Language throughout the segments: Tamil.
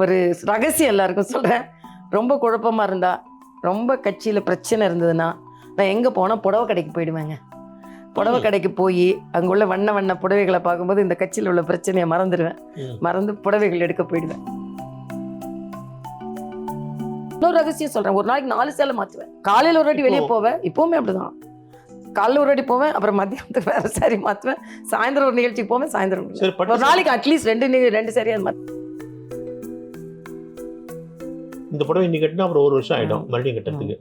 ஒரு ரகசியம் எல்லாருக்கும் சொல்கிறேன். ரொம்ப குழப்பமாக இருந்தா, ரொம்ப கட்சியில் பிரச்சனை இருந்ததுன்னா, நான் எங்கே போனால் புடவை கடைக்கு போயிடுவேங்க. புடவை கடைக்கு போய் அங்கே உள்ள வண்ண வண்ண புடவைகளை பார்க்கும்போது இந்த கட்சியில் உள்ள பிரச்சனையை மறந்துடுவேன். மறந்து புடவைகள் எடுக்க போயிடுவேன். இன்னொரு ரகசியம் சொல்கிறேன். ஒரு நாளைக்கு 4 சேலை மாற்றுவேன். காலையில் ஒரு வாட்டி வெளியே போவேன். இப்போவுமே அப்படிதான். காலைல ஒரு வாட்டி போவேன், அப்புறம் மத்தியானத்துக்கு வேறு சாரி மாற்றுவேன். சாயந்தரம் ஒரு நிகழ்ச்சிக்கு போவேன், சாயந்தரம் ஒரு நாளைக்கு அட்லீஸ்ட் 2 சாரி அது மாற்று. இந்த புடவை இன்னைக்கு கட்டினா அப்புறம் 1 வருஷம் ஆகிடும் மறுபடியும் கட்டுறதுக்கு.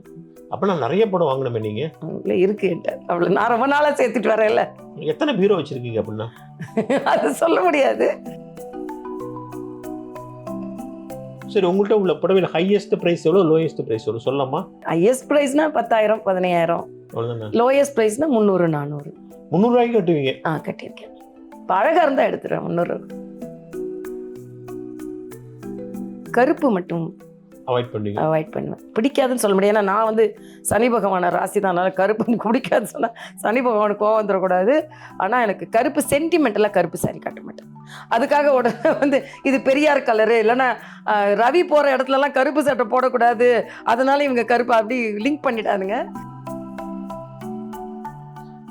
அப்போ நான் நிறைய படம் வாங்கினமே நீங்கள். இல்லை இருக்கு அவ்வளோ நான் ரொம்ப நாளாக சேர்த்துட்டு வரேன்ல. எத்தனை பீரோ வச்சுருக்கீங்க அப்படின்னா? அது சொல்ல முடியாது. சரி, உங்கள்கிட்ட உள்ள புடவையில் ஹையஸ்ட் ப்ரைஸ் எவ்வளோ, லோயஸ்ட் ப்ரைஸ் எவ்வளோ சொல்லலாமா? ஹையஸ்ட் ப்ரைஸ்னா 10,000 15,000. அவ்வளோதானே. லோயஸ்ட் ப்ரைஸ்னா 300 400. 300 ரூபாய்க்கு கட்டுவீங்க? கட்டியிருக்கேன். அழகாக இருந்தால் எடுத்துருவேன். 300. கருப்பு மட்டும் அவாய்ட் பண்ணுவேன். பிடிக்காதுன்னு சொல்ல முடியாது. ஏன்னா நான் சனி பகவான ராசி தான். அதனால கருப்பு பிடிக்காது சொன்னால் சனி பகவானுக்கு கோவம் வந்துடக்கூடாது. ஆனால் எனக்கு கருப்பு சென்டிமெண்டெல்லாம் கருப்பு சாரி காட்ட மாட்டேன். அதுக்காக உடனே இது பெரியார் கலரு, இல்லைன்னா ரவி போகிற இடத்துலலாம் கருப்பு சட்டை போடக்கூடாது, அதனால இவங்க கருப்பு அப்படி லிங்க் பண்ணிட்டானுங்க.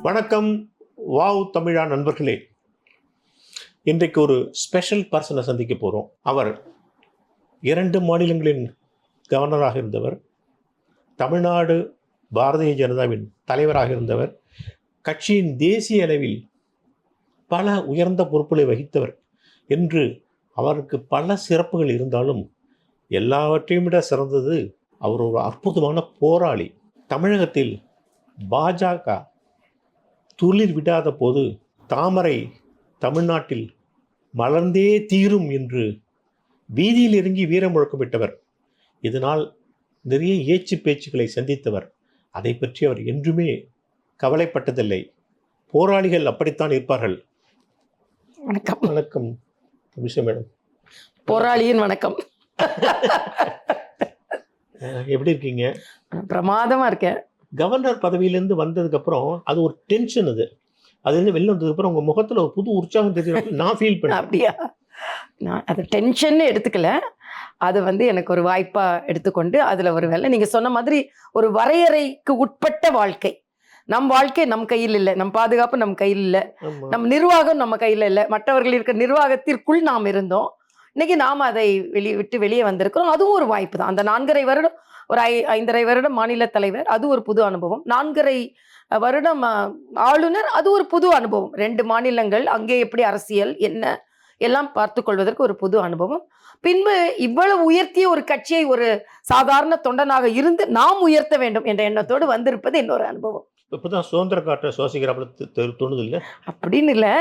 வணக்கம் வாவ் தமிழா நண்பர்களே. இன்றைக்கு ஒரு ஸ்பெஷல் பர்சனை சந்திக்க போகிறோம். அவர் 2 மாநிலங்களின் கவர்னராக இருந்தவர், தமிழ்நாடு பாரதிய ஜனதாவின் தலைவராக இருந்தவர், கட்சியின் தேசிய அளவில் பல உயர்ந்த பொறுப்புகளை வகித்தவர் என்று அவருக்கு பல சிறப்புகள் இருந்தாலும் எல்லாவற்றையும் விட சிறந்தது அவர் ஒரு அற்புதமான போராளி. தமிழகத்தில் பாஜக துளிர் விடாத போது தாமரை தமிழ்நாட்டில் மலர்ந்தே தீரும் என்று வீதியில் இறங்கி வீரம் முழக்கமிட்டவர். இதனால் நிறைய ஏச்சு பேச்சுக்களை சந்தித்தவர். அதை பற்றி அவர் என்றுமே கவலைப்பட்டதில்லை. போராளிகள் அப்படித்தான் இருப்பார்கள். வணக்கம். வணக்கம் அபிஷா மேடம். போராளியின் வணக்கம். எப்படி இருக்கீங்க? பிரமாதமாக இருக்கேன். கவர்னர் பதவியிலேருந்து வந்ததுக்கப்புறம் அது ஒரு டென்ஷன். அதுலேருந்து வெளில வந்ததுக்கப்புறம் உங்கள் முகத்தில் ஒரு புது உற்சாகம் தெரியும். நான் ஃபீல் பண்ணேன். அப்படியா? நான் அது டென்ஷன்னு எடுத்துக்கல. அது எனக்கு ஒரு வாய்ப்பாக எடுத்துக்கொண்டு அதில் ஒரு வேலை நீங்கள் சொன்ன மாதிரி ஒரு வரையறைக்கு உட்பட்ட வாழ்க்கை. நம் வாழ்க்கை நம் கையில் இல்லை, நம் பாதுகாப்பு நம் கையில் இல்லை, நம் நிர்வாகம் நம்ம கையில் இல்லை. மற்றவர்கள் இருக்கிற நிர்வாகத்திற்குள் நாம் இருந்தோம். இன்னைக்கு நாம் அதை விட்டு வெளியே வந்திருக்கிறோம். அதுவும் ஒரு வாய்ப்பு தான். அந்த 4.5 வருடம், ஒரு 5.5 வருடம் மாநில தலைவர், அது ஒரு புது அனுபவம். 4.5 வருடம் ஆளுநர், அது ஒரு புது அனுபவம். 2 மாநிலங்கள், அங்கே எப்படி அரசியல் என்ன எல்லாம் பார்த்து கொள்வதற்கு ஒரு புது அனுபவம். பின்பு இவ்வளவு உயர்த்திய ஒரு கட்சியை ஒரு சாதாரண தொண்டனாக இருந்து நாம் உயர்த்த வேண்டும் என்ற எண்ணத்தோடு வந்திருப்பது இன்னொரு அனுபவம். இப்போதான் சுதந்திர காற்றை சுவாசிக்கிறாப்புல தோணுது இல்லை? அப்படின்னு இல்லை,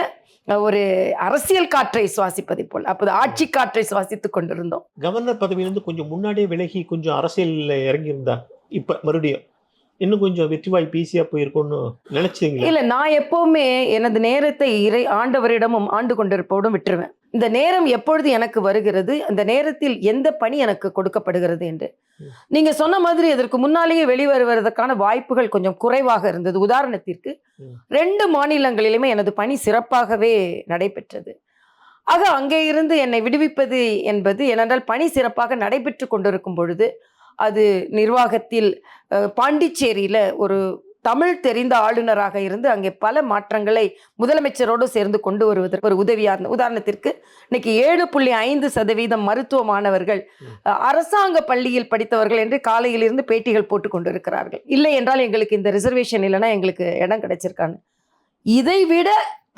ஒரு அரசியல் காற்றை சுவாசிப்பதை போல். அப்போது ஆட்சி காற்றை சுவாசித்துக் கொண்டிருந்தோம். கவர்னர் பதவியிலிருந்து கொஞ்சம் முன்னாடியே விலகி கொஞ்சம் அரசியலில் இறங்கியிருந்தா இப்போ மறுபடியும் இன்னும் கொஞ்சம் வெற்றி வாய்ப்பு ஈஸியாக போயிருக்கும்னு நினைச்சீங்களா? இல்லை, நான் எப்போவுமே எனது நேரத்தை ஆண்டவரிடமும் ஆண்டு கொண்டிருப்போடும் விட்டுருவேன். இந்த நேரம் எப்பொழுது எனக்கு வருகிறது, அந்த நேரத்தில் எந்த பணி எனக்கு கொடுக்கப்படுகிறது என்று. நீங்க சொன்ன மாதிரி அதற்கு முன்னாலேயே வெளிவருவதற்கான வாய்ப்புகள் கொஞ்சம் குறைவாக இருந்தது. உதாரணத்திற்கு 2 மாநிலங்களிலுமே எனது பணி சிறப்பாகவே நடைபெற்றது. ஆக அங்கே இருந்து என்னை விடுவிப்பது என்பது, ஏனென்றால் பணி சிறப்பாக நடைபெற்று கொண்டிருக்கும் பொழுது அது நிர்வாகத்தில் பாண்டிச்சேரியில் ஒரு தமிழ் தெரிந்த ஆளுநராக இருந்து அங்கே பல மாற்றங்களை முதலமைச்சரோடு சேர்ந்து கொண்டு வருவதற்கு ஒரு உதவியாக இருந்தது. உதாரணத்திற்கு இன்னைக்கு 7.5% மருத்துவ மாணவர்கள் அரசாங்க பள்ளியில் படித்தவர்கள் என்று காலையிலிருந்து பேட்டிகள் போட்டு கொண்டிருக்கிறார்கள். இல்லை என்றால் எங்களுக்கு இந்த ரிசர்வேஷன் இல்லைன்னா எங்களுக்கு இடம் கிடைச்சிருக்கான்னு. இதை விட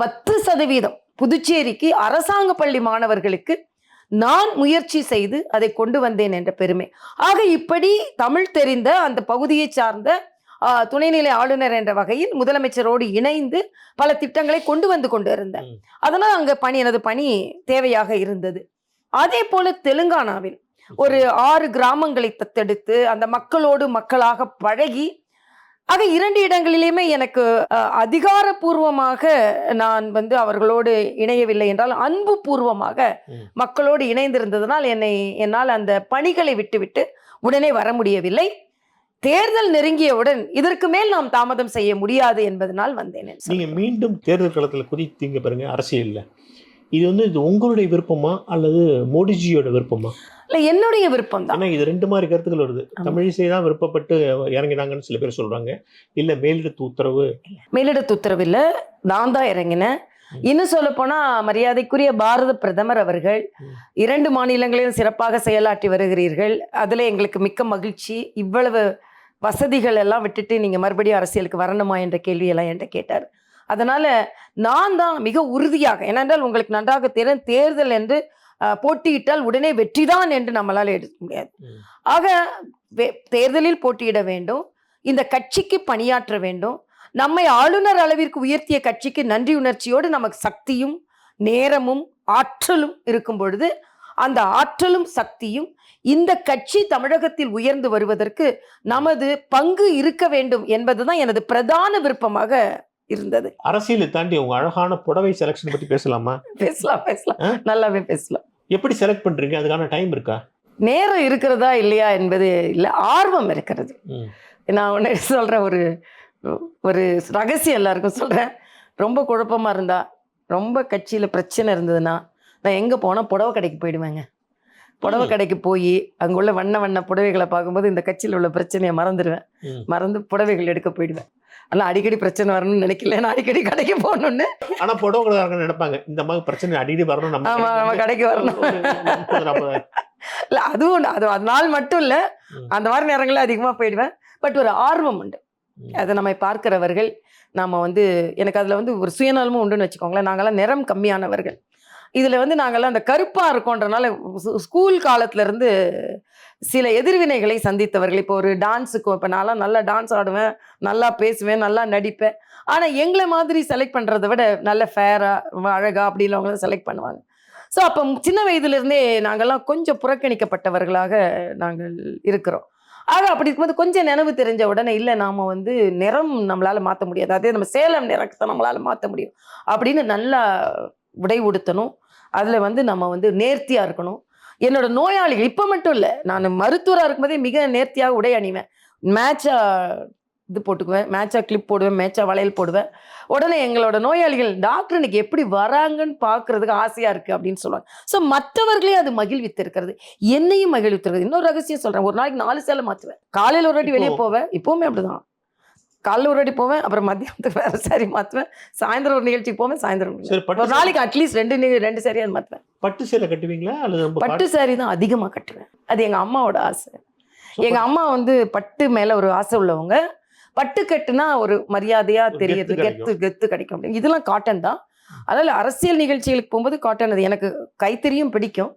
10% புதுச்சேரிக்கு அரசாங்க பள்ளி மாணவர்களுக்கு நான் முயற்சி செய்து அதை கொண்டு வந்தேன் என்ற பெருமை. ஆக இப்படி தமிழ் தெரிந்த அந்த பகுதியை சார்ந்த துணைநிலை ஆளுநர் என்ற வகையில் முதலமைச்சரோடு இணைந்து பல திட்டங்களை கொண்டு வந்து கொண்டு இருந்தேன். அதனால் அங்கே எனது பணி தேவையாக இருந்தது. அதே போல தெலுங்கானாவில் ஒரு 6 கிராமங்களை தத்தெடுத்து அந்த மக்களோடு மக்களாக பழகி, ஆக 2 இடங்களிலுமே எனக்கு அதிகாரப்பூர்வமாக நான் அவர்களோடு இணையவில்லை என்றால் அன்பு பூர்வமாக மக்களோடு இணைந்திருந்ததனால் என்னால் அந்த பணிகளை விட்டுவிட்டு உடனே வர முடியவில்லை. தேர்தல் நெருங்கியவுடன் இதற்கு மேல் நாம் தாமதம் செய்ய முடியாது என்பதனால் வந்தேன். நீங்க மீண்டும் தேர்தல் களத்தில் குதித்தீங்க பாருங்க அரசியல்ல. இது உங்களுடைய விருப்பமா அல்லது மோடிஜியோட விருப்பமா? இல்லை, என்னுடைய விருப்பம் தான். ஏன்னா இது 2 மாதிரி கருத்துக்கள் வருது. ஆமா. தமிழிசை தான் விருப்பப்பட்டு இறங்கினாங்கன்னு சில பேர் சொல்றாங்க. இல்ல மேலிடத்து உத்தரவு. மேலிடத்து உத்தரவு இல்லை, நான் தான் இறங்கினேன். இன்னும் சொல்ல போனா மரியாதைக்குரிய பாரத பிரதமர் அவர்கள் 2 மாநிலங்களிலும் சிறப்பாக செயலாற்றி வருகிறீர்கள். அதுல எங்களுக்கு மிக்க மகிழ்ச்சி. இவ்வளவு வசதிகள் எல்லாம் விட்டுட்டு நீங்க மறுபடியும் அரசியலுக்கு வரணுமா என்ற கேள்வியெல்லாம் என்கிட்ட கேட்டார். அதனால நான் தான் மிக உறுதியாக, ஏனென்றால் உங்களுக்கு நன்றாக தெரியும், தேர்தல் என்று போட்டியிட்டால் உடனே வெற்றிதான் என்று நம்மளால எடுக்க முடியாது. ஆக தேர்தலில் போட்டியிட வேண்டும், இந்த கட்சிக்கு பணியாற்ற வேண்டும். நம்மை ஆளுநர் அளவிற்கு உயர்த்திய கட்சிக்கு நன்றி உணர்ச்சியோடு நமக்கு சக்தியும் நேரமும் ஆற்றலும் இருக்கும் பொழுது, அந்த ஆற்றலும் சக்தியும் இந்த கட்சி தமிழகத்தில் உயர்ந்து வருவதற்கு நமது பங்கு இருக்க வேண்டும் என்பதுதான் எனது பிரதான விருப்பமாக இருந்தது. அரசியலை தாண்டி உங்க அழகான புடவை செலக்ஷன் பத்தி பேசலாமா? பேசலாம் பேசலாம், நல்லாவே பேசலாம். எப்படி செலக்ட் பண்றீங்க? அதுக்கான டைம் இருக்கா? நேரம் இருக்கிறதா இல்லையா என்பது இல்லை, ஆர்வம் இருக்கிறது. நான் ஒன்று சொல்றேன், ஒரு ஒரு ரகசியம் எல்லாருக்கும் சொல்றேன். ரொம்ப குழப்பமா இருந்தா, ரொம்ப கட்சியில பிரச்சனை இருந்ததுன்னா, நான் எங்க போனா புடவை கடைக்கு போயிடுவேங்க. புடவை கடைக்கு போய் அங்குள்ள வண்ண வண்ண புடவைகளை பார்க்கும்போது இந்த கட்சியில் உள்ள பிரச்சனையை மறந்துடுவேன். மறந்து புடவைகள் எடுக்க போயிடுவேன். ஆனால் அடிக்கடி பிரச்சனை வரணும்னு நினைக்கல, நான் அடிக்கடி கடைக்கு போகணும்னு. ஆனா புடவை கடைக்காரங்க நினைப்பாங்க, இந்த மாதிரி பிரச்சனை அடிக்கடி வரணும், நம்ம கடைக்கு வரணும். இல்ல, அதுவும் அது அதனால் மட்டும் இல்ல, அந்த மாதிரி நேரங்களில் அதிகமா போயிடுவேன். பட் ஒரு ஆர்வம் உண்டு, அதை நம்ம பார்க்கிறவர்கள். நாம எனக்கு அதுல ஒரு சுயநலமும் உண்டுன்னு வச்சுக்கோங்களேன். நாங்கெல்லாம் நிறம் கம்மியானவர்கள். இதுல நாங்கெல்லாம் அந்த கருப்பா இருக்கோன்றனால ஸ்கூல் காலத்துல இருந்து சில எதிர்வினைகளை சந்தித்தவர்கள். இப்போ ஒரு டான்ஸுக்கும், இப்போ நான்லாம் நல்லா டான்ஸ் ஆடுவேன், நல்லா பேசுவேன், நல்லா நடிப்பேன். ஆனா எங்களை மாதிரி செலக்ட் பண்றதை விட நல்ல ஃபேரா அழகா அப்படின்றவங்கள செலக்ட் பண்ணுவாங்க. ஸோ அப்போ சின்ன வயதுலேருந்தே நாங்கள்லாம் கொஞ்சம் புறக்கணிக்கப்பட்டவர்களாக நாங்கள் இருக்கிறோம். ஆக அப்படி இருக்கும்போது கொஞ்சம் நினைவு தெரிஞ்ச உடனே, இல்லை நாம் நிறம் நம்மளால் மாற்ற முடியாது, அதே நம்ம சேலம் நிறத்தை நம்மளால் மாற்ற முடியும் அப்படின்னு நல்லா உடை உடுத்தணும். அதில் நம்ம நேர்த்தியாக இருக்கணும். என்னோட நோயாளிகள் இப்போ மட்டும் இல்லை, நான் மருத்துவராக இருக்கும்போதே மிக நேர்த்தியாக உடை அணிவேன். மேட்சாக இது போட்டுக்குவேன், மேட்சாக கிளிப் போடுவேன், மேட்சாக வளையல் போடுவேன். உடனே எங்களோட நோயாளிகள், டாக்டர் இன்னைக்கு எப்படி வராங்கன்னு பார்க்கறதுக்கு ஆசையாக இருக்குது அப்படின்னு சொல்லுவாங்க. ஸோ மற்றவர்களே அது மகிழ்வித்து இருக்கிறது, என்னையும் மகிழ்வித்துருக்குது. இன்னொரு ரகசியம் சொல்கிறேன், ஒரு நாளைக்கு 4 சேலை மாற்றுவேன். காலையில் ஒரு வாட்டி வெளியே போவேன், இப்போவுமே அப்படிதான். காலையில் ஒரு வாட்டி போவேன், அப்புறம் மத்தியானத்துக்கு வேறு சாரி மாற்றுவேன், சாயந்தரம் ஒரு நிகழ்ச்சிக்கு போவேன், சாயந்தரம் ஒரு நாளைக்கு அட்லீஸ்ட் 2 சாரியாவது மாற்றுவேன். பட்டு சேலை கட்டுவீங்களா? அல்லது பட்டு சாரி தான் அதிகமாக கட்டுவேன். அது எங்கள் அம்மாவோட ஆசை. எங்கள் அம்மா பட்டு மேலே ஒரு ஆசை உள்ளவங்க. பட்டு கட்டுனா ஒரு மரியாதையா தெரியுது, கெத்து கிடைக்கும் அப்படின்னு. இதெல்லாம் காட்டன் தான். அதனால அரசியல் நிகழ்ச்சிகளுக்கு போகும்போது காட்டன். அது எனக்கு கைத்தறியும் பிடிக்கும்.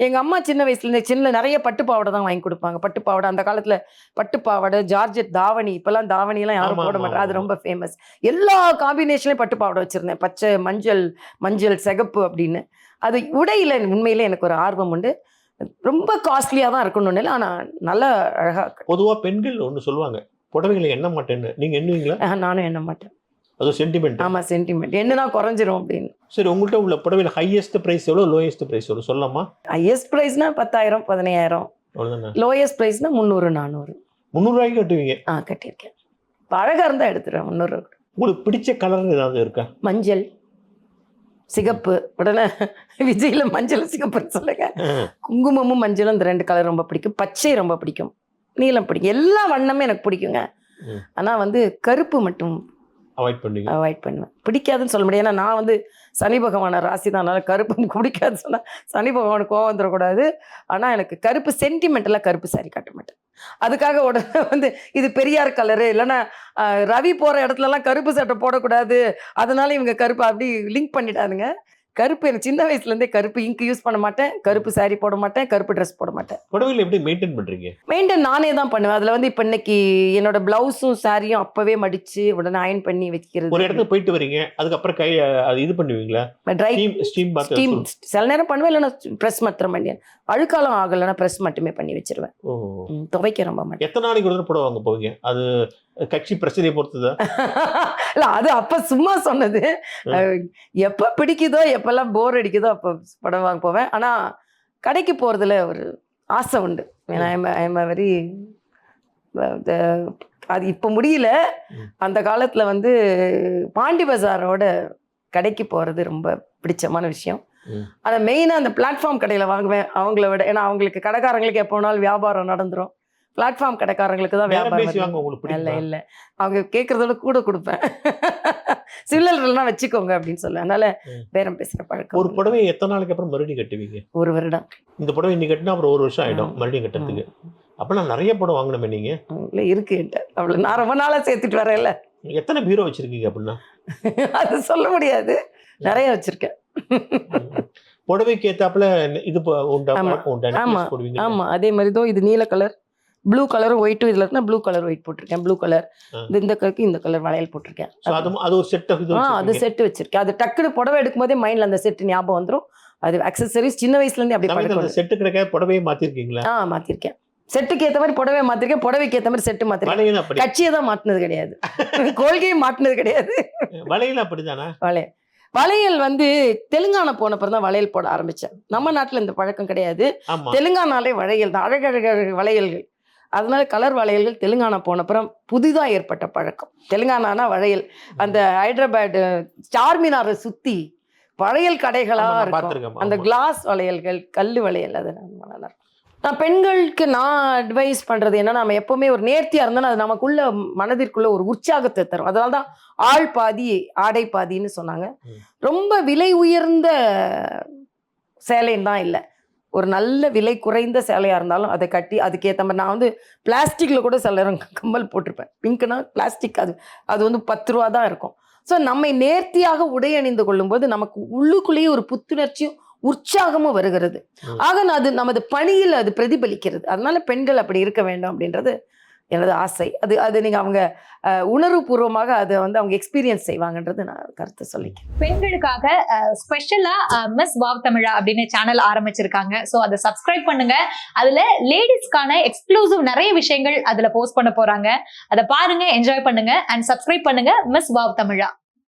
எங்க அம்மா சின்ன வயசுல நிறைய பட்டு பாவாடை தான் வாங்கி கொடுப்பாங்க. பட்டு பாவாடை அந்த காலத்துல, பட்டு பாவாடை, ஜார்ஜெட் தாவணி. இப்பெல்லாம் தாவணி எல்லாம் யாரும் போட மாட்டாங்க, அது ரொம்ப ஃபேமஸ். எல்லா காம்பினேஷன்லயும் பட்டு பாவாடை வச்சிருந்தேன், பச்சை, மஞ்சள், சிகப்பு அப்படின்னு. அது உடையில உண்மையிலே எனக்கு ஒரு ஆர்வம் உண்டு. ரொம்ப காஸ்ட்லியா தான் இருக்கணும்னு இல்லை, ஆனா நல்லா அழகா. பொதுவா பெண்கள் ஒண்ணு சொல்லுவாங்க, புடவைகளை எண்ண மாட்டேன்னு. நீங்க எண்ணுவீங்களா? நானும் எண்ண மாட்டேன். அது சென்டிமெண்ட். ஆமா, சென்டிமெண்ட். என்னன்னா குறைஞ்சிரும் அப்படின்னு. சரி, உங்கள்கிட்ட உள்ள புடவையில ஹையஸ்ட் பிரைஸ் எவ்வளோ, லோயஸ்ட் பிரைஸ் எவ்வளோ சொல்லலாமா? ஹையஸ்ட் பிரைஸ்னா 10,000 15,000. அவ்வளோதானே. லோயஸ்ட் பிரைஸ்னா 300 400. 300 ரூபாய்க்கு கட்டுவீங்க? கட்டியிருக்கேன். இப்போ அழகா இருந்தா எடுத்துருவேன் 300. உங்களுக்கு பிடிச்ச கலர் ஏதாவது இருக்கா? மஞ்சள், சிகப்பு. உடனே விஜயில மஞ்சள் சிகப்புன்னு சொல்லுங்க. குங்குமமும் மஞ்சளும் இந்த 2 கலர் ரொம்ப பிடிக்கும். பச்சை ரொம்ப பிடிக்கும், நீலம் பிடிக்கும், எல்லா வண்ணமே எனக்கு பிடிக்குங்க. ஆனா கருப்பு மட்டும் அவாய்ட் பண்ணுவேன். பிடிக்காதுன்னு சொல்ல முடியாது, ஏன்னா நான் சனி பகவான ராசி தான், அதனால கருப்பு பிடிக்காதுன்னு சொன்னா சனி பகவானுக்கு கோவம் வந்துடக்கூடாது. ஆனா எனக்கு கருப்பு சென்டிமெண்டெல்லாம் கருப்பு சாரி கட்ட மாட்டேன். அதுக்காக உடனே இது பெரியார் கலரு, இல்லைன்னா ரவி போற இடத்துலலாம் கருப்பு சட்டை போடக்கூடாது, அதனால இவங்க கருப்பு அப்படி லிங்க் பண்ணிட்டானுங்க. கருப்பு எனக்கு சின்ன வயசுலேருந்தே கருப்பு இங்க் யூஸ் பண்ண மாட்டேன், கருப்பு சாரி போட மாட்டேன், கருப்பு ட்ரெஸ் போட மாட்டேன். புடவையில் எப்படி மெயின்டைன் பண்ணுறீங்க? மெயின்டைன் நானே தான் பண்ணுவேன். அதில் இப்போ இன்னைக்கு என்னோட பிளவுஸும் சாரியும் அப்போவே மடித்து உடனே அயன் பண்ணி வைக்கிறது. ஒரு இடத்துக்கு போயிட்டு வரீங்க, அதுக்கப்புறம் அது இது பண்ணுவீங்களா? ட்ரை ஸ்டீம் சில நேரம் பண்ணுவேன், இல்லைன்னா ப்ரெஸ் மாத்திரம் பண்ணி அழுக்காலம் ஆகலைன்னா ப்ரெஸ் மட்டுமே பண்ணி வச்சிருவேன். துவைக்க ரொம்ப மாட்டேன். எத்தனை நாளைக்கு ஒரு புடவை வாங்க போவீங்க? அது கட்சி பிரச்சனையை பொறுத்துதான். இல்ல, அது அப்ப சும்மா சொன்னது. எப்ப பிடிக்குதோ, எப்பெல்லாம் போர் அடிக்குதோ அப்ப படம் வாங்க போவேன். ஆனா கடைக்கு போறதுல ஒரு ஆசை உண்டு. வெரி அது இப்ப முடியல. அந்த காலத்துல பாண்டி பஜாரோட கடைக்கு போறது ரொம்ப பிடிச்சமான விஷயம். ம். ஆனா மெயினா அந்த பிளாட்ஃபார்ம் கடையில வாங்குவேன் அவங்கள விட. ஏன்னா அவங்களுக்கு கடைக்காரங்களுக்கு எப்போ வேணாலும் வியாபாரம் நடந்துரும். பிளாட்ஃபார்ம் கடைக்காரங்களுக்கு தான் பேரம் வியாபாரம் பேசி வாங்க அதிகம். உங்களுக்கு இல்ல பிடிக்குமா? இல்ல அவங்க கேட்கறதோட கூட கொடுப்பேன். சில்லறைலாம் வச்சுக்கோங்க அப்படின்னு சொல்லுவேன். அதனால ம். பேரம் பேசுற பழக்கம் ஒரு இல்லை. புடவை எத்தனை நாளைக்கு அப்புறம் மறுபடியும் கட்டுவீங்க? 1 வருடம். இந்த புடவை இன்னைக்கு கட்டினா அப்புறம் 1 வருஷம் ஆயிடும் ம். மறுபடியும் கட்டுறதுக்கு. ம். அப்பனா நிறைய புடவை வாங்கணுமே நீங்க. இல்ல இருக்கு என்கிட்ட. அவ்வளவு நான் ரொம்ப நாளா சேர்த்துட்டு வரேன்ல. எத்தனை பீரோ வச்சிருக்கீங்க அப்படின்னா? அது சொல்ல முடியாது. நிறைய வச்சிருக்கேன். ம். புடவைக்கு ஏத்தாப்புல இது உண்டா? ஆமா. பழக்கம் உண்டா? ஆமா. நெக்லஸ் போடுவீங்க. ஆமா. அதே மாதிரி தான் இது நீல கலர், ப்ளூ கலரும் ஒயிட்டும் இதுல இருக்குன்னா ப்ளூ கலர் ஒயிட் போட்டிருக்கேன். Blue colour. ஆ. இந்த கலருக்கு இந்த கலர் வளையல் போட்டிருக்கேன். சோ அது ஒரு செட் ஆஃப் இது அது வச்சிருக்கீங்க. செட் வச்சிருக்கேன். அது டக்குனு புடவை எடுக்கும்போதே மைண்ட்ல அந்த செட் ஞாபகம் வந்துரும். அது அக்சசரிஸ் சின்ன வயசுல இருந்தே அப்படி சமயத்துல அந்த பழக்கம். செட்டு கிடைக்க புடவையை மாத்திருக்கீங்களா? மாத்திருக்கேன். செட்டுக்கு ஏத்த மாதிரி புடவை மாத்திருக்கேன். புடவைக்கு ஏத்த மாதிரி செட்டு மாத்திருக்கேன். வளையல் அப்படி. கட்சியை தான் மாட்டினது கிடையாது. கொள்கையை மாட்டினது கிடையாது. வளையல் அப்படிதானா? வளையல் தெலுங்கானா போனப்பறம் தான் வளையல் போட ஆரம்பிச்சேன். நம்ம நாட்டுல இந்த பழக்கம் கிடையாது. ஆமா. தெலுங்கானாலே வளையல் தான். அழகழக வளையல்கள். அதனால கலர் வளையல்கள் தெலுங்கானா போனப்புறம் புதிதா ஏற்பட்ட பழக்கம். தெலுங்கானானா வளையல். அந்த ஹைதராபாத் சார்மினாரை சுத்தி வளையல் கடைகளா ஆமா, நான் இருக்கும். பார்த்திருக்கேன். அந்த ஆமா. கிளாஸ் வளையல்கள், கல்லு வளையல் அது நல்லா இருக்கும். நான் பெண்களுக்கு அட்வைஸ் பண்றது என்னன்னா, நம்ம எப்பவுமே ஒரு நேர்த்தியா இருந்தாலும் அது நமக்குள்ள மனதிற்குள்ள ஒரு உற்சாகத்தை தரும். அதனால தான் ஆள் பாதி ஆடை பாதின்னு சொன்னாங்க. ம். ரொம்ப விலை உயர்ந்த சேலைன்னு தான் இல்லை. ஒரு நல்ல விலை குறைந்த சேலையா இருந்தாலும் அதை கட்டி அதுக்கேற்ற மாதிரி நான் பிளாஸ்டிக்ல கூட சில நேரம் கம்மல் போட்டிருப்பேன். பிங்க்னா பிளாஸ்டிக். அது 10 ரூபா தான் இருக்கும். ஸோ நம்மை நேர்த்தியாக உடை அணிந்து கொள்ளும்போது நமக்கு உள்ளுக்குள்ளேயே ஒரு புத்துணர்ச்சியும் உற்சாகமும் வருகிறது. ம். ஆக அது நமது பணியில் அது பிரதிபலிக்கிறது. அதனால பெண்கள் அப்படி இருக்க வேண்டும் அப்படின்றது எனது ஆசை. அது நீங்க அவங்க உணர்வுபூர்வமாக அதை அவங்க எக்ஸ்பீரியன்ஸ் செய்வாங்கன்றது நான் கருத்து சொல்லிக்கிறேன். பெண்களுக்காக ஸ்பெஷலா மிஸ் வாவ் தமிழா அப்படின்னு சேனல் ஆரம்பிச்சிருக்காங்க. ஸோ அதை சப்ஸ்கிரைப் பண்ணுங்க. அதுல லேடிஸ்க்கான எக்ஸ்க்ளூசிவ் நிறைய விஷயங்கள் அதுல போஸ்ட் பண்ண போறாங்க. அதை பாருங்க, என்ஜாய் பண்ணுங்க அண்ட் சப்ஸ்கிரைப் பண்ணுங்க மிஸ் வாவ் தமிழா.